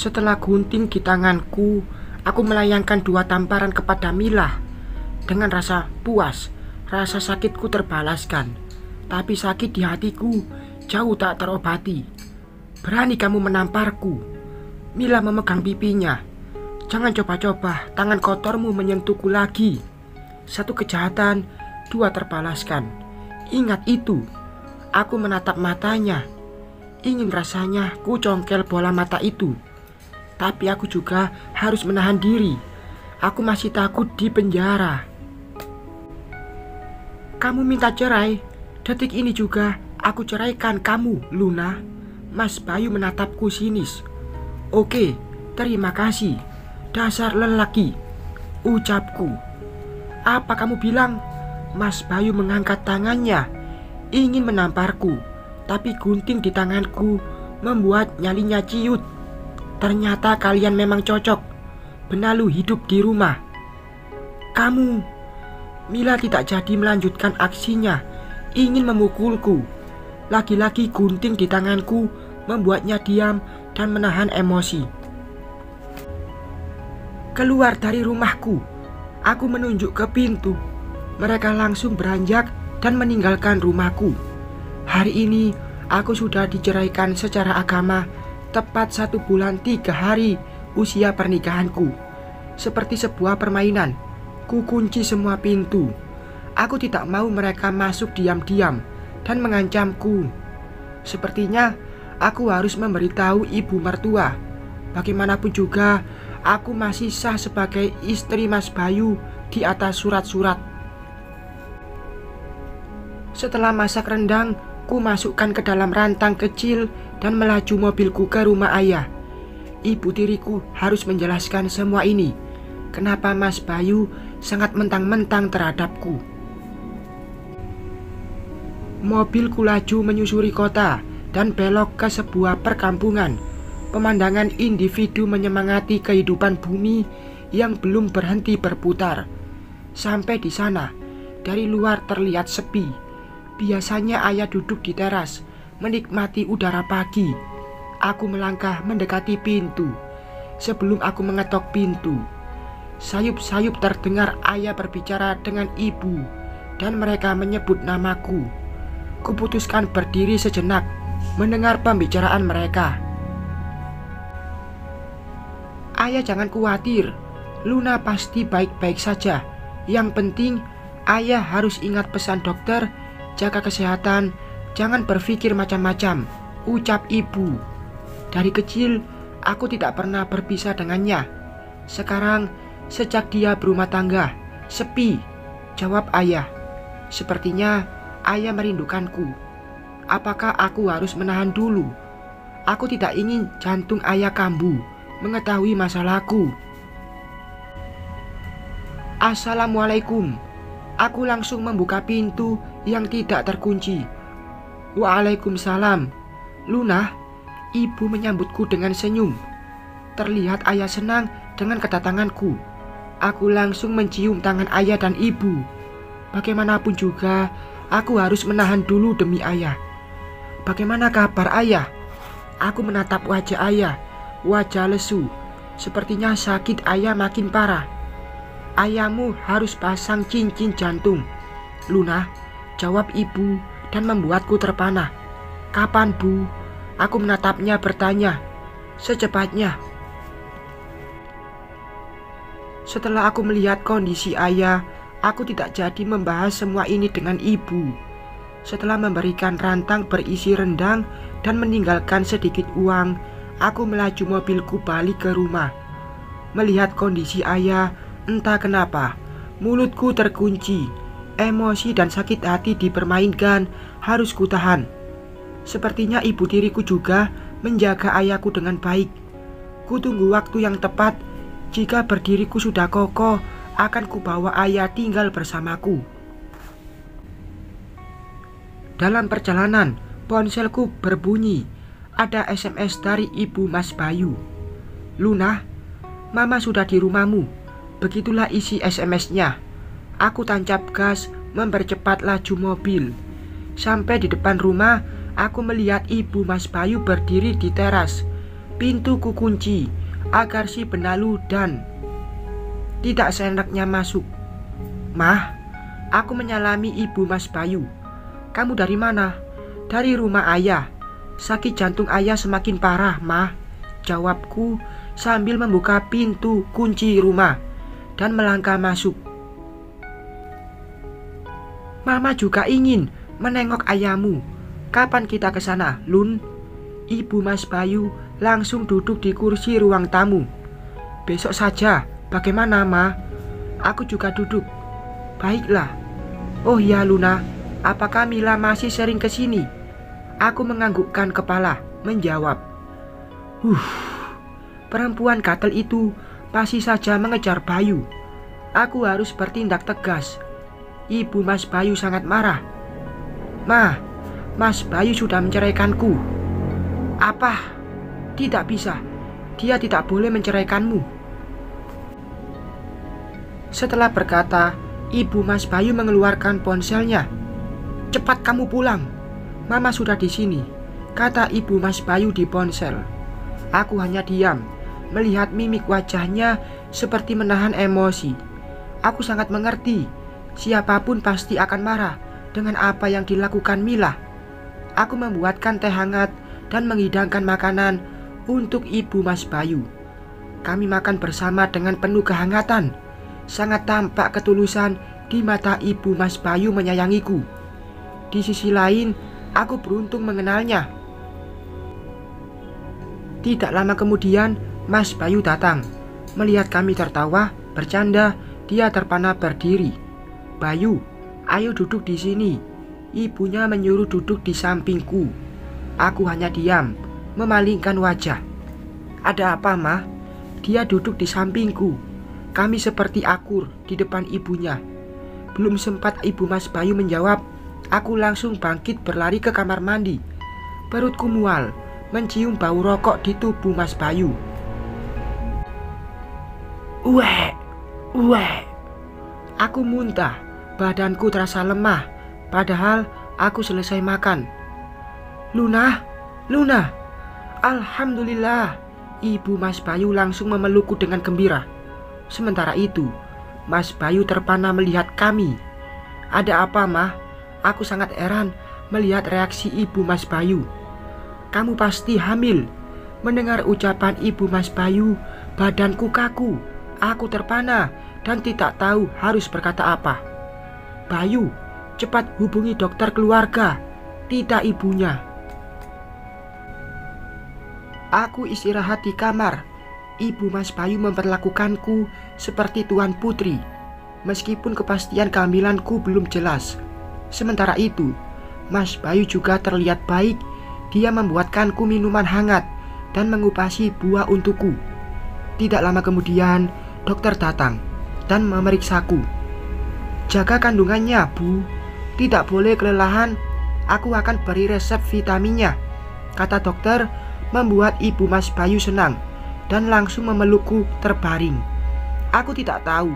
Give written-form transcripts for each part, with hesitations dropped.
Setelah gunting di tanganku, aku melayangkan 2 tamparan kepada Mila. Dengan rasa puas, rasa sakitku terbalaskan. Tapi sakit di hatiku jauh tak terobati. Berani kamu menamparku? Mila memegang pipinya. Jangan coba-coba tangan kotormu menyentuhku lagi. 1 kejahatan, 2 terbalaskan. Ingat itu. Aku menatap matanya. Ingin rasanya ku congkel bola mata itu. Tapi aku juga harus menahan diri. Aku masih takut di penjara. Kamu minta cerai. Detik ini juga aku ceraikan kamu, Luna. Mas Bayu menatapku sinis. Oke, terima kasih. Dasar lelaki, ucapku. Apa kamu bilang? Mas Bayu mengangkat tangannya, ingin menamparku. Tapi gunting di tanganku membuat nyalinya ciut. Ternyata kalian memang cocok. Benalu hidup di rumah. Kamu. Mila tidak jadi melanjutkan aksinya, ingin memukulku. Lagi-lagi gunting di tanganku membuatnya diam dan menahan emosi. Keluar dari rumahku. Aku menunjuk ke pintu. Mereka langsung beranjak dan meninggalkan rumahku. Hari ini aku sudah diceraikan secara agama. Tepat 1 bulan 3 hari usia pernikahanku. Seperti sebuah permainan, ku kunci semua pintu. Aku tidak mau mereka masuk diam-diam dan mengancamku. Sepertinya aku harus memberitahu ibu mertua. Bagaimanapun juga aku masih sah sebagai istri Mas Bayu di atas surat-surat. Setelah masak rendang, ku masukkan ke dalam rantang kecil dan melaju mobilku ke rumah ayah. Ibu tiriku harus menjelaskan semua ini. Kenapa Mas Bayu sangat mentang-mentang terhadapku. Mobilku laju menyusuri kota dan belok ke sebuah perkampungan. Pemandangan individu menyemangati kehidupan bumi yang belum berhenti berputar. Sampai di sana, dari luar terlihat sepi. Biasanya ayah duduk di teras menikmati udara pagi. Aku melangkah mendekati pintu. Sebelum aku mengetok pintu, sayup-sayup terdengar ayah berbicara dengan ibu dan mereka menyebut namaku. Kuputuskan berdiri sejenak mendengar pembicaraan mereka. Ayah jangan khawatir, Luna pasti baik-baik saja. Yang penting ayah harus ingat pesan dokter, jaga kesehatan, jangan berpikir macam-macam, ucap ibu. Dari kecil aku tidak pernah berpisah dengannya. Sekarang sejak dia berumah tangga, sepi, jawab ayah. Sepertinya ayah merindukanku. Apakah aku harus menahan dulu? Aku tidak ingin jantung ayah kambuh mengetahui masalahku. Assalamualaikum. Aku langsung membuka pintu yang tidak terkunci. Waalaikumsalam. Luna, ibu menyambutku dengan senyum. Terlihat ayah senang dengan kedatanganku. Aku langsung mencium tangan ayah dan ibu. Bagaimanapun juga, aku harus menahan dulu demi ayah. Bagaimana kabar ayah? Aku menatap wajah ayah, wajah lesu. Sepertinya sakit ayah makin parah. Ayahmu harus pasang cincin jantung. Luna, jawab ibu dan membuatku terpana. Kapan, Bu? Aku menatapnya bertanya. Secepatnya. Setelah aku melihat kondisi ayah, aku tidak jadi membahas semua ini dengan ibu. Setelah memberikan rantang berisi rendang dan meninggalkan sedikit uang, aku melaju mobilku balik ke rumah. Melihat kondisi ayah, entah kenapa mulutku terkunci. Emosi dan sakit hati dipermainkan, harus kutahan. Sepertinya ibu tiriku juga menjaga ayahku dengan baik. Kutunggu waktu yang tepat. Jika berdiriku sudah kokoh, akan kubawa ayah tinggal bersamaku. Dalam perjalanan, ponselku berbunyi. Ada SMS dari ibu Mas Bayu. Luna, Mama sudah di rumahmu. Begitulah isi SMS-nya. Aku tancap gas, mempercepat laju mobil. Sampai di depan rumah, aku melihat ibu Mas Bayu berdiri di teras. Pintu kukunci. agar si benalu dan tidak seenaknya masuk. Mah, aku menyalami ibu Mas Bayu. Kamu dari mana? Dari rumah ayah. Sakit jantung ayah semakin parah, Mah, jawabku sambil membuka pintu kunci rumah dan melangkah masuk. Mama juga ingin menengok ayahmu. Kapan kita ke sana, Lun? Ibu Mas Bayu langsung duduk di kursi ruang tamu. Besok saja, bagaimana, Ma? Aku juga duduk. Baiklah. Oh ya, Luna, apakah Mila masih sering ke sini? Aku menganggukkan kepala, menjawab. Perempuan gatel itu masih saja mengejar Bayu. Aku harus bertindak tegas. Ibu Mas Bayu sangat marah. Ma, Mas Bayu sudah menceraikanku. Apa? Tidak bisa. Dia tidak boleh menceraikanmu. Setelah berkata, Ibu Mas Bayu mengeluarkan ponselnya. Cepat kamu pulang. Mama sudah di sini, kata Ibu Mas Bayu di ponsel. Aku hanya diam, melihat mimik wajahnya seperti menahan emosi. Aku sangat mengerti, siapapun pasti akan marah dengan apa yang dilakukan Mila. Aku membuatkan teh hangat dan menghidangkan makanan untuk Ibu Mas Bayu. Kami makan bersama dengan penuh kehangatan. Sangat tampak ketulusan di mata Ibu Mas Bayu menyayangiku. Di sisi lain, aku beruntung mengenalnya. Tidak lama kemudian, Mas Bayu datang. Melihat kami tertawa, bercanda, dia terpana berdiri. Bayu, ayo duduk di sini. Ibunya menyuruh duduk di sampingku. Aku hanya diam, memalingkan wajah. Ada apa, Ma? Dia duduk di sampingku. Kami seperti akur di depan ibunya. Belum sempat Ibu Mas Bayu menjawab, aku langsung bangkit berlari ke kamar mandi. Perutku mual, mencium bau rokok di tubuh Mas Bayu. Uwek, uwek. Aku muntah, badanku terasa lemah, padahal aku selesai makan. Luna, Luna. Alhamdulillah. Ibu Mas Bayu langsung memelukku dengan gembira. Sementara itu, Mas Bayu terpana melihat kami. Ada apa, Mah? Aku sangat heran melihat reaksi Ibu Mas Bayu. Kamu pasti hamil. Mendengar ucapan Ibu Mas Bayu, badanku kaku. Aku terpana dan tidak tahu harus berkata apa. Bayu, cepat hubungi dokter keluarga. Tidak ibunya. Aku istirahat di kamar. Ibu Mas Bayu memperlakukanku seperti tuan putri, meskipun kepastian kehamilanku belum jelas. Sementara itu, Mas Bayu juga terlihat baik. Dia membuatkanku minuman hangat dan mengupasi buah untukku. Tidak lama kemudian, dokter datang dan memeriksaku. Jaga kandungannya, Bu. Tidak boleh kelelahan. Aku akan beri resep vitaminnya, kata dokter, membuat Ibu Mas Bayu senang dan langsung memelukku terbaring. Aku tidak tahu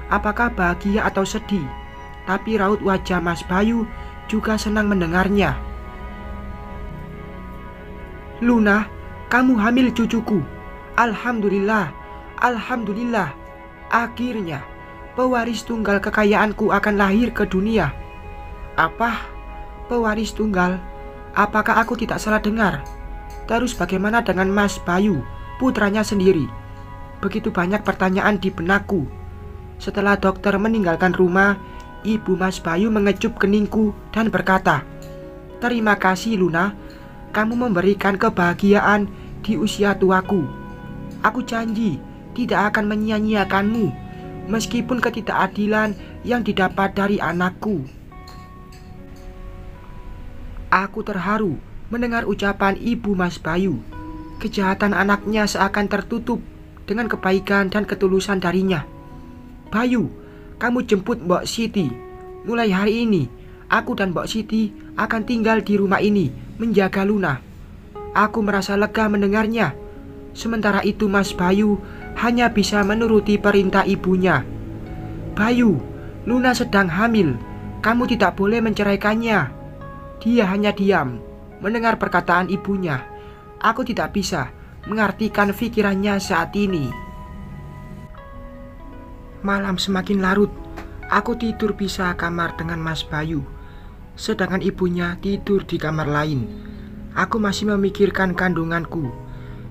apakah bahagia atau sedih, tapi raut wajah Mas Bayu juga senang mendengarnya. Luna, kamu hamil cucuku. Alhamdulillah, alhamdulillah. Akhirnya, pewaris tunggal kekayaanku akan lahir ke dunia. Apa? Pewaris tunggal? Apakah aku tidak salah dengar? Terus bagaimana dengan Mas Bayu, putranya sendiri? Begitu banyak pertanyaan di benakku. Setelah dokter meninggalkan rumah, Ibu Mas Bayu mengecup keningku dan berkata, "Terima kasih, Luna. Kamu memberikan kebahagiaan di usia tuaku. Aku janji tidak akan menyia-nyiakanmu, meskipun ketidakadilan yang didapat dari anakku." Aku terharu mendengar ucapan Ibu Mas Bayu. Kejahatan anaknya seakan tertutup dengan kebaikan dan ketulusan darinya. Bayu, kamu jemput Mbok Siti. Mulai hari ini, aku dan Mbok Siti akan tinggal di rumah ini menjaga Luna. Aku merasa lega mendengarnya. Sementara itu Mas Bayu hanya bisa menuruti perintah ibunya. Bayu, Luna sedang hamil. Kamu tidak boleh menceraikannya. Dia hanya diam mendengar perkataan ibunya. Aku tidak bisa mengartikan pikirannya saat ini. Malam semakin larut. Aku tidur pisah kamar dengan Mas Bayu, sedangkan ibunya tidur di kamar lain. Aku masih memikirkan kandunganku.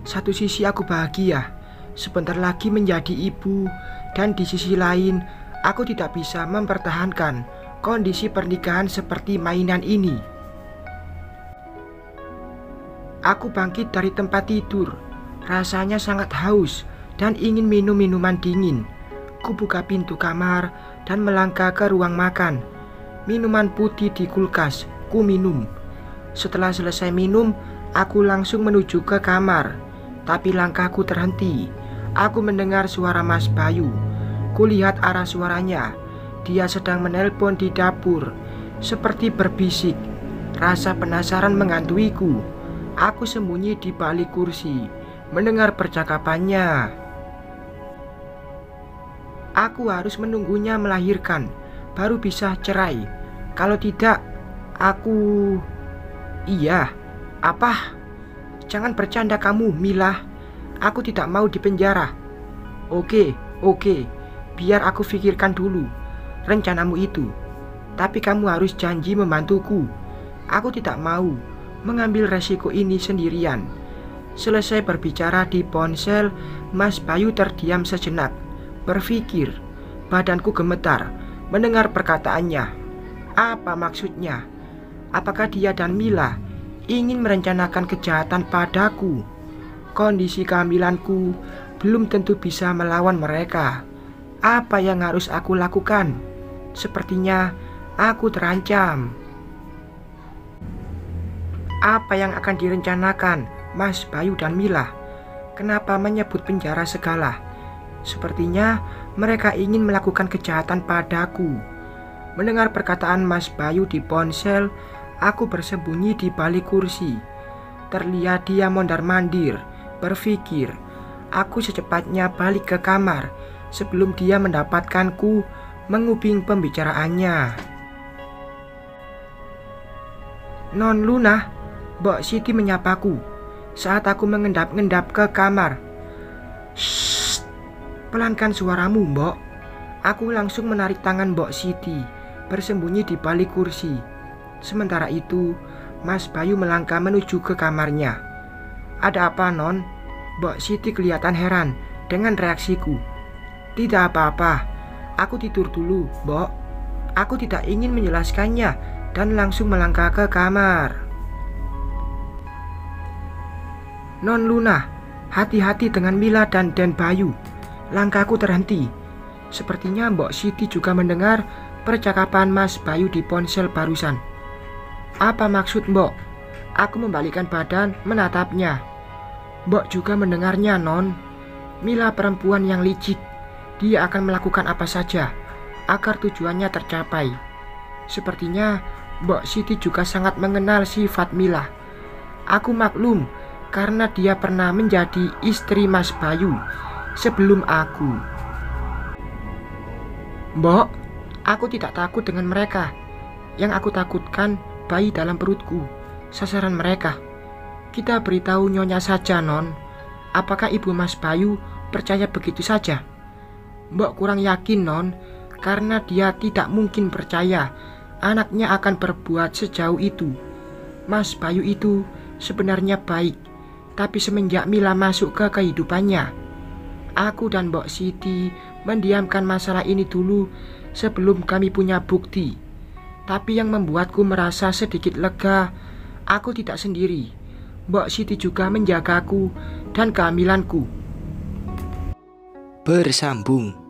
Satu sisi aku bahagia, sebentar lagi menjadi ibu, dan di sisi lain aku tidak bisa mempertahankan kondisi pernikahan seperti mainan ini. Aku bangkit dari tempat tidur, rasanya sangat haus dan ingin minum minuman dingin. Ku buka pintu kamar dan melangkah ke ruang makan. Minuman putih di kulkas, ku minum. Setelah selesai minum, aku langsung menuju ke kamar. Tapi langkahku terhenti. Aku mendengar suara Mas Bayu. Kulihat arah suaranya. Dia sedang menelpon di dapur, seperti berbisik. Rasa penasaran menghantuiku. Aku sembunyi di balik kursi, mendengar percakapannya. Aku harus menunggunya melahirkan, baru bisa cerai. Kalau tidak, aku... Iya, apa? Jangan bercanda kamu, Mila. Aku tidak mau dipenjara. Oke, biar aku pikirkan dulu rencanamu itu. Tapi kamu harus janji membantuku. Aku tidak mau mengambil resiko ini sendirian. Selesai berbicara di ponsel, Mas Bayu terdiam sejenak. Berpikir, badanku gemetar mendengar perkataannya. Apa maksudnya? Apakah dia dan Mila ingin merencanakan kejahatan padaku? Kondisi kehamilanku belum tentu bisa melawan mereka. Apa yang harus aku lakukan? Sepertinya aku terancam. Apa yang akan direncanakan Mas Bayu dan Mila? Kenapa menyebut penjara segala? Sepertinya mereka ingin melakukan kejahatan padaku. Mendengar perkataan Mas Bayu di ponsel, aku bersembunyi di balik kursi. Terlihat dia mondar-mandir, berpikir. Aku secepatnya balik ke kamar sebelum dia mendapatkanku menguping pembicaraannya. Non Luna, Mbok Siti menyapaku saat aku mengendap-endap ke kamar. Shh. Pelankan suaramu, Mbok. Aku langsung menarik tangan Mbok Siti, bersembunyi di balik kursi. Sementara itu, Mas Bayu melangkah menuju ke kamarnya. Ada apa, Non? Mbok Siti kelihatan heran dengan reaksiku. Tidak apa-apa, aku tidur dulu, Mbok. Aku tidak ingin menjelaskannya dan langsung melangkah ke kamar. Non Luna, hati-hati dengan Mila dan Den Bayu. Langkahku terhenti. Sepertinya Mbok Siti juga mendengar percakapan Mas Bayu di ponsel barusan. Apa maksud Mbok? Aku membalikkan badan menatapnya. Mbok juga mendengarnya, Non. Mila perempuan yang licik. Dia akan melakukan apa saja agar tujuannya tercapai. Sepertinya Mbok Siti juga sangat mengenal sifat Mila. Aku maklum karena dia pernah menjadi istri Mas Bayu sebelum aku. Mbok, aku tidak takut dengan mereka. Yang aku takutkan bayi dalam perutku, sasaran mereka. Kita beritahu Nyonya saja, Non. Apakah ibu Mas Bayu percaya begitu saja? Mbok kurang yakin, Non, karena dia tidak mungkin percaya anaknya akan berbuat sejauh itu. Mas Bayu itu sebenarnya baik, tapi semenjak Mila masuk ke kehidupannya, aku dan Mbok Siti mendiamkan masalah ini dulu sebelum kami punya bukti. Tapi yang membuatku merasa sedikit lega, aku tidak sendiri. Mbok Siti juga menjagaku dan kehamilanku. Bersambung.